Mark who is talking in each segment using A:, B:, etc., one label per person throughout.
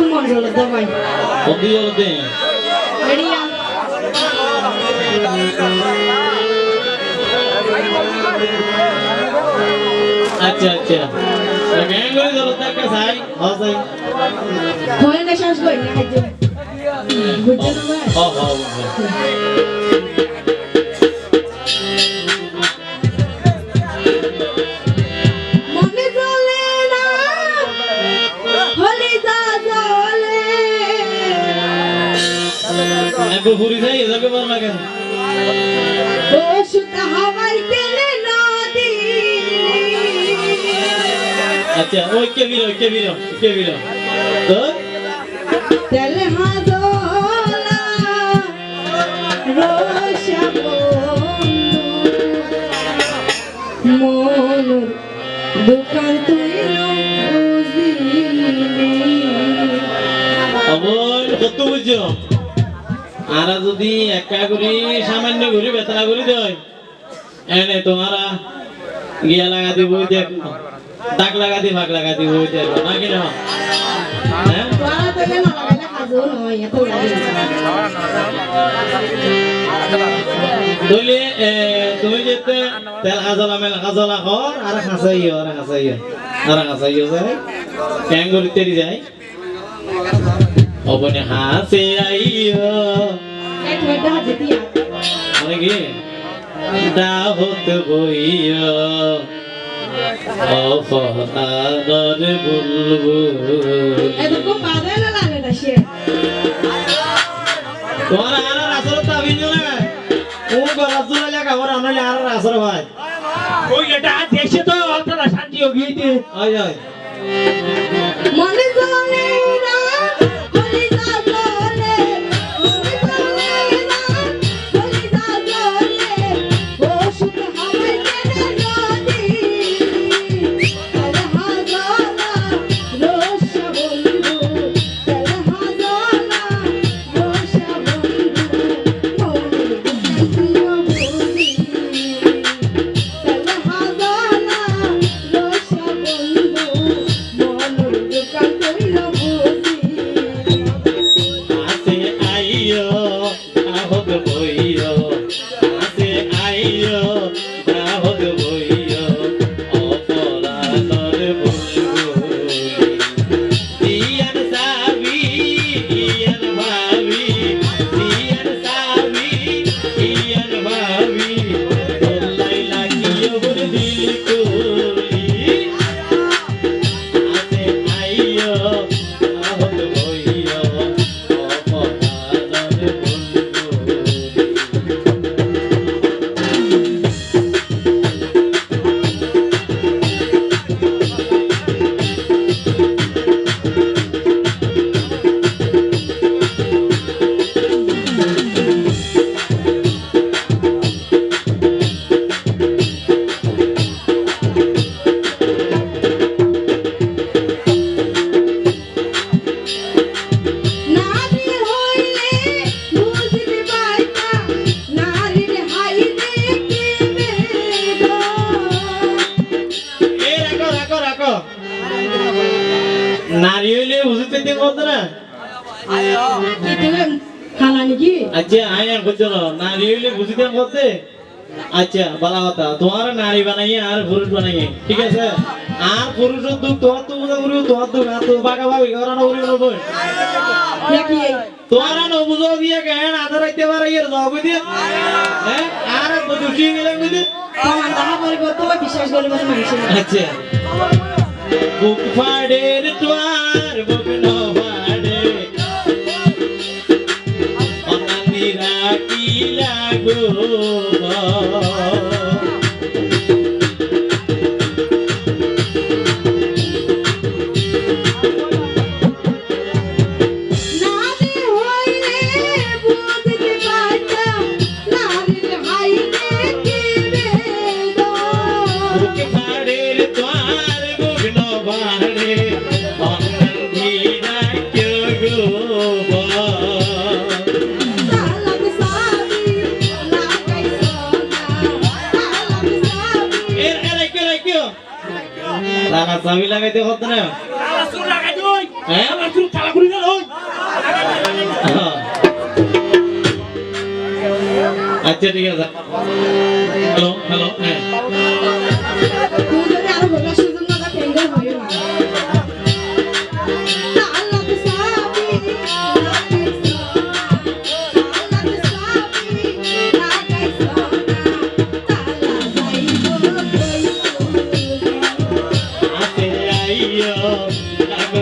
A: মন্ডল দবাই
B: ওদি ওতে
A: রেডিয়া
B: আচ্ছা আচ্ছা কেন করে দলতা কা সাই হসাই
A: হয় না শ্বাস কই না হাজে বুঝছো না
B: ও ও
A: মনে চলে না হলি যা চলে
B: এগো পুরি যাই যাবে পার লাগে
A: ও সুতা হাওয়াই কেনে নদী
B: আচ্ছা ওই কে বিরো তো
A: তেল হাজলা রোশা মন দোকান তুই বুঝিনি
B: অবল কত বুঝছো আর যদি একা করে সামান্য করে বেতনা করে দেয় এনে তোমারা গিয়া লাগা দিব দেখ দাগ লাগা দি ভাগ লাগা দিব দেখ না কি না হ্যাঁ
A: তোরা তো কেন লাগাইলা কাজও নয় এত লাগে
B: বলে তুমি যেতে তেল খাজলা মেল খাজলা কর আর খাসাইও যায় ক্যাং করে তেরি যায় অবনে হাসে আইও
A: এক মিনিট হাজে দিয়া
B: মানে কি দাহত বইও অফাদার বুলবুল
A: এরকম বাদে না লাগে না সে
B: তোমার আর আসর তাবিজ না ও গলাত জুড়ে কামর আনলে আর আসর ভাই
C: ওই এটা দেশে তো আপনারা শান্তি গিয়েছে
B: ওই ওই
A: মনে চলে না হলি যা চলে মনে চলে না হলি যা চলে ও সুতা হাওয়াই কেনে নদী তেল হাজলা রোশা বন্ধু তেল হাজলা রোশা বন্ধু মনে বুঝি তেল হাজলা রোশা বন্ধু মনের দোকান কইল বুঝি
B: আসে আইও দাহত বইও আসে আইও দাহত বইও অপরাধর বুলবুল দিয়ান সাবি দিয়ান ভাবি দিয়ান সাবি দিয়ান ভাবি তোলাই লাগিও বল দিল কুলি আসে আইও দাহত বইও অপরাধর বুলবুল
A: নারী হইলে বুঝতে পাইতা নারীর হাইরে কি বেদনা
B: এ রাখো নারী হইলে বুঝতে দিন কত না
A: এটা খানা নাকি
B: আচ্ছা আয়া বুঝছো না নারী হইলে বুঝতে করতে আচ্ছা ভালো কথা তোমার নারী বানাইয়ে আর পুরুষ বানাইয়ে ঠিক আছে আর পুরুষের দুঃখ তোমার তো বুঝা করিও তোমার দুঃখ আর তো বাঁকা ভাবি করা না করিও না বই
A: দেখি
B: তোমার না বুঝো দিয়ে কেন আধার রাখতে পারে এর জবাব দিয়ে হ্যাঁ আর দুঃখী গেলে বুঝি
A: তোমার দাহা পরিবর্তন বিশ্বাস করলে মতো মানুষ
B: আচ্ছা বুক ফাড়ে রে তোর বুক ন ফাড়ে অনানি রাখি লাগো
A: নারী হইলে বুঝতে পাইতা নারীর হাইরে কি বেদনা
B: বুক ফাড়ে রে তোর বুক ন ফাড়ে অনানি রাখি গো
A: তালাক সাবি লাগাই সোনা তালাক সাবি
B: এর এর কি লালা সাবি লাগাইতে হত না
C: আমার চুল লাগাই দই
B: হ্যাঁ?
C: আমার চুল কালা করে দাও
B: আচ্ছা ঠিক আছে হ্যালো হ্যালো হ্যাঁ
A: তুই যদি আরো বলার সুযোগ না দাও কেন হইও না তালাক সাবি তালাক সাবি লাগাই সোনা তালা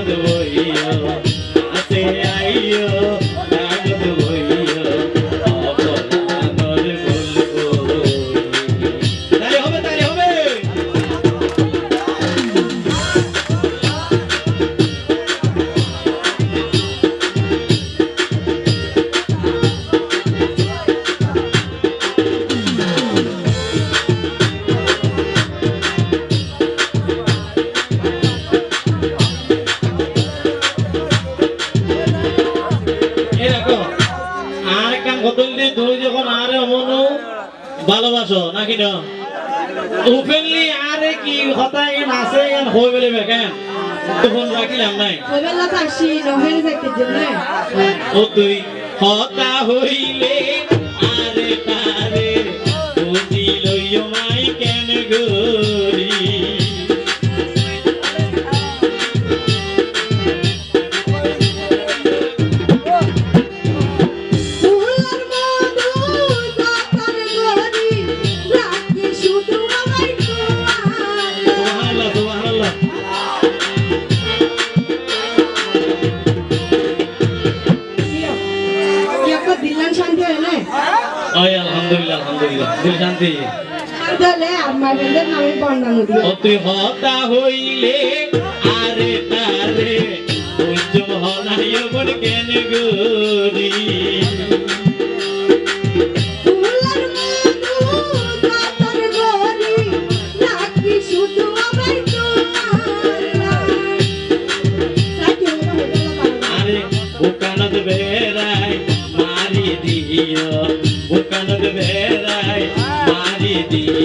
A: যাইবো
B: আছে আইয়ো কাগজ বইয়ো অপরাধর বলবো তাই হবে এরকম আর কাম কতদিন তুই যখন আরে মনু ভালোবাসো নাকি না ওপেনলি আরে কি কথা এন আছে এন হই বলে কেন তখন রাখিলাম নাই
A: ওবেলা থাকছি নহলে যাইতে জন্য
B: ও তুই হতা হইলে আরে তারে বুঝি লইও মাই কেন গরি
A: ফুলের মধু জাতার গরি রাখি শুধু আমায় তোমার
B: সুবহানাল্লাহ সুবহানাল্লাহ
A: একটা দিলান শান্তি হয় না
B: ওই আলহামদুলিল্লাহ আলহামদুলিল্লাহ দিল শান্তি
A: শান্তি হলে আমার বেদের নামে বন্যা নদী
B: ও তুই হতা হইলে আরে তারে উজ্জ হনাইও বন কেন গরি
A: ফুলের মধু জাতার গরি রাখি শুধু আমায় তোমার সাথী হলো
B: আরে বুকানত বেড়াই মারি দিও বুকানত বেড়াই মারি দিও